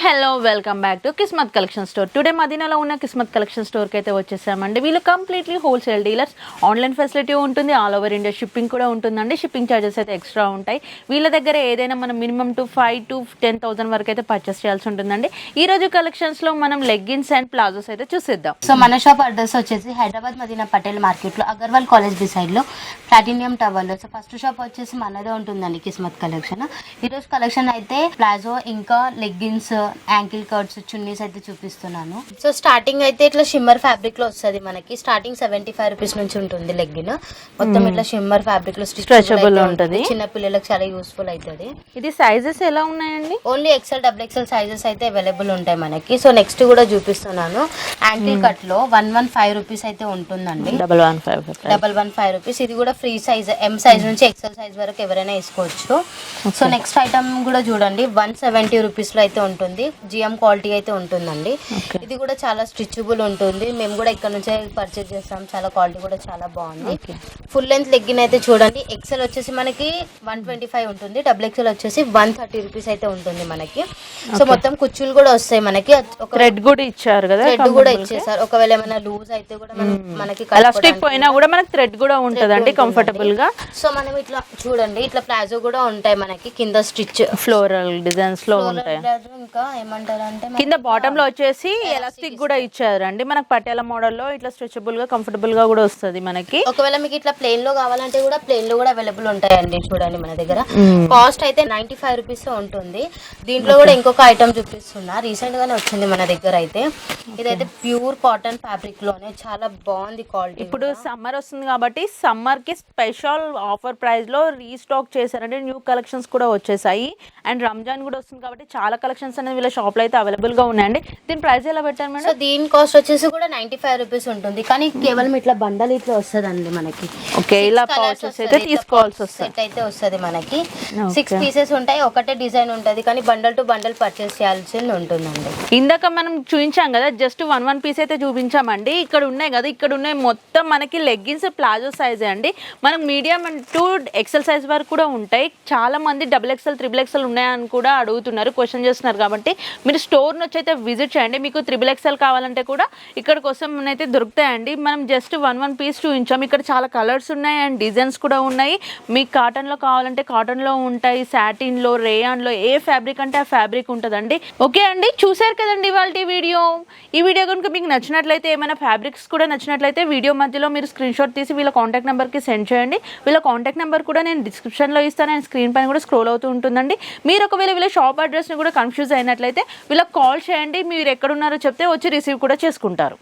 Hello welcome back to Kismat collection store. Today మదీనాలో ఉన్న Kismat collection స్టోర్కి అయితే వచ్చేసామండి. వీళ్ళు completely wholesale dealers. Online facility ఉంటుంది, ఆల్ ఓవర్ ఇండియా షిప్పింగ్ కూడా ఉంటుందండి. షిప్పింగ్ ఛార్జెస్ అయితే ఎక్స్ట్రా ఉంటాయి. వీళ్ళ దగ్గర ఏదైనా మనం మినిమం టు 5,000 to 10,000 వరకు అయితే పర్చేస్ చేయాల్సి ఉంటుందండి. ఈ రోజు కలెక్షన్స్లో మనం లెగ్గిన్స్ అండ్ ప్లాజోస్ అయితే చూసేద్దాం. సో మన షాప్ అడ్రస్ వచ్చేసి హైదరాబాద్ మదీనా పటేల్ మార్కెట్లో అగర్వాల్ కాలేజ్ బిసైడ్లో ప్లాటినియం టవర్లో. సో ఫస్ట్ షాప్ వచ్చేసి మనదే ఉంటుందండి కిస్మత్ కలెక్షన్. ఈరోజు కలెక్షన్ అయితే ప్లాజో ఇంకా లెగ్గిన్స్, యాంకిల్ కట్స్, చున్నీస్ అయితే చూపిస్తున్నాను. సో స్టార్టింగ్ అయితే ఇట్లా షిమ్మర్ ఫ్యాబ్రిక్ లో వస్తుంది మనకి. స్టార్టింగ్ 75 రూపీస్ నుంచి ఉంటుంది లెగ్గిన్. మొత్తం ఇట్లా షిమ్మర్ ఫ్యాబ్రిక్ లో స్ట్రెచబుల్ ఉంటుంది. చిన్న పిల్లలకు చాలా యూస్ఫుల్ అవుతుంది. ఇది సైజెస్ ఎలా ఉన్నాయండి? Only XL, double XL sizes అయితే అవైలబుల్ ఉంటాయి మనకి. సో నెక్స్ట్ కూడా చూపిస్తున్నాను. యాంకిల్ కట్ లో 115 రూపీస్ అయితే ఉంటుందండి. 115 రూపీస్. ఇది కూడా ఫ్రీ సైజ్, ఎం సైజ్ నుంచి ఎక్సెల్ సైజ్ వరకు ఎవరైనా వేసుకోవచ్చు. సో నెక్స్ట్ ఐటమ్ కూడా చూడండి, 170 రూపీస్ లో అయితే ఉంటుంది. జిఎం క్వాలిటీ అయితే ఉంటుందండి. ఇది కూడా చాలా స్ట్రిచబుల్ ఉంటుంది. మేము కూడా ఇక్కడ నుంచే పర్చేజ్ చేస్తాం. చాలా క్వాలిటీ కూడా చాలా బాగుంది. ఫుల్ లెంత్ లెగ్గిన్ అయితే చూడండి. ఎక్సెల్ వచ్చేసి మనకి 125 ఉంటుంది, డబుల్ ఎక్సెల్ వచ్చేసి 130 రూపీస్ అయితే ఉంటుంది మనకి. సో మొత్తం కుచ్చులు కూడా వస్తాయి మనకి. థ్రెడ్ కూడా ఇచ్చారు కదా, థ్రెడ్ కూడా ఇచ్చేసారు. ఒకవేళ ఏమైనా లూజ్ అయితే కూడా మనకి ఎలాస్టిక్ పోయినా కూడా మనకి థ్రెడ్ కూడా ఉంటదండి కంఫర్టబుల్ గా. సో మనం ఇట్లా చూడండి, ఇట్లా ప్లాజో కూడా ఉంటాయి మనకి. కింద స్టిచ్ ఫ్లోరల్ డిజైన్స్ లో ఉంటాయి. ఇంకా ఏమంటారు అంటే కింద బాటమ్ లో వచ్చేసి ఎలాస్టిక్ కూడా ఇచ్చారండి. మనకి పటేల మోడల్ లో ఇట్లా స్ట్రెచబుల్ గా కంఫర్టబుల్ గా కూడా వస్తుంది మనకి. ఒకవేళ మీకు ఇట్లా ప్లేన్ లో కావాలంటే కూడా ప్లేన్ లో కూడా అవైలబుల్ ఉంటాయండి. చూడండి మన దగ్గర కాస్ట్ అయితే 95 రూపీస్ ఉంటుంది. దీంట్లో కూడా ఇంకొక ఐటమ్ చూపిస్తున్నా, రీసెంట్ గానే వచ్చింది మన దగ్గర అయితే. ఇదైతే ప్యూర్ కాటన్ ఫ్యాబ్రిక్ లోనే చాలా బాగుంది క్వాలిటీ. ఇప్పుడు సమ్మర్ వస్తుంది కాబట్టి సమ్మర్ కి స్పెషల్ ఆఫర్ ప్రైస్ లో రీస్టాక్ చేశారంటే న్యూ కలెక్షన్స్ కూడా వచ్చేసాయి. అండ్ రంజాన్ కూడా వస్తుంది కాబట్టి చాలా కలెక్షన్స్ అనేది వీళ్ళ షాప్ లో అయితే అవైలబుల్ గా ఉన్నాయండి. దీని ప్రైస్ ఎలా పెట్టారు మేడం? సో దీని కాస్ట్ వచ్చేసి కూడా 95 రూపీస్ ఉంటుంది. కానీ కేవలం ఇట్లా బండల్ ఇట్లా వస్తుందండి మనకి. ఓకే, ఇలా పౌచెస్ అయితే తీసుకోవాల్సి వస్తుంది. సెట్ అయితే వస్తుంది మనకి. 6 పీసెస్ ఉంటాయి, ఒకటే డిజైన్ ఉంటుంది. కానీ బండల్ టు బండల్ పర్చేస్ చేయాల్సి ఉంటుందండి. ఇందాక మనం చూపించాం కదా, జస్ట్ వన్ పీస్ అయితే చూపించామండి. ఇక్కడ ఉన్నాయి కదా, ఇక్కడ ఉన్నాయి మొత్తం మనకి లెగ్గిన్స్ ప్లాజో సైజే అండి. మనకు మీడియం టు ఎక్సెల్ సైజ్ వరకు కూడా ఉంటాయి. చాలా మంది డబుల్ ఎక్సెల్, త్రిబుల్ ఎక్సెల్ ఉన్నాయని కూడా అడుగుతున్నారు, క్వశ్చన్ చేస్తున్నారు. కాబట్టి మీరు స్టోర్ నుంచి అయితే విజిట్ చేయండి. మీకు త్రిబుల్ ఎక్సెల్ కావాలంటే కూడా ఇక్కడ కోసం అయితే దొరుకుతాయండి. మనం జస్ట్ వన్ పీస్ చూపించాం. ఇక్కడ చాలా కలర్స్ ఉన్నాయి అండ్ డిజైన్స్ కూడా ఉన్నాయి. మీకు కాటన్లో కావాలంటే కాటన్లో ఉంటాయి, సాటిన్లో, రేయాన్లో, ఏ ఫ్యాబ్రిక్ అంటే ఆ ఫ్యాబ్రిక్ ఉంటుందండి. ఓకే అండి, చూసారు కదండి ఇవాళ వీడియో. ఈ వీడియో కనుక మీకు నచ్చినట్లయితే, ఏమైనా ఫ్యాబ్రిక్స్ కూడా నచ్చినట్లయితే వీడియో మధ్యలో మీరు స్క్రీన్ షాట్ తీసి వీళ్ళ కాంటాక్ట్ నెంబర్కి సెండ్ చేయండి. వీళ్ళ కాంటాక్ట్ నెంబర్ కూడా నేను డిస్క్రిప్షన్లో ఇస్తాను అండ్ స్క్రీన్ పైన కూడా స్క్రోల్ అవుతూ ఉంటుందండి. మీరు ఒకవేళ వీళ్ళ షాప్ అడ్రస్ని కూడా కన్ఫ్యూజ్ అయినట్లయితే వీళ్ళకి కాల్ చేయండి. మీరు ఎక్కడున్నారో చెప్తే వచ్చి రిసీవ్ కూడా చేసుకుంటారు.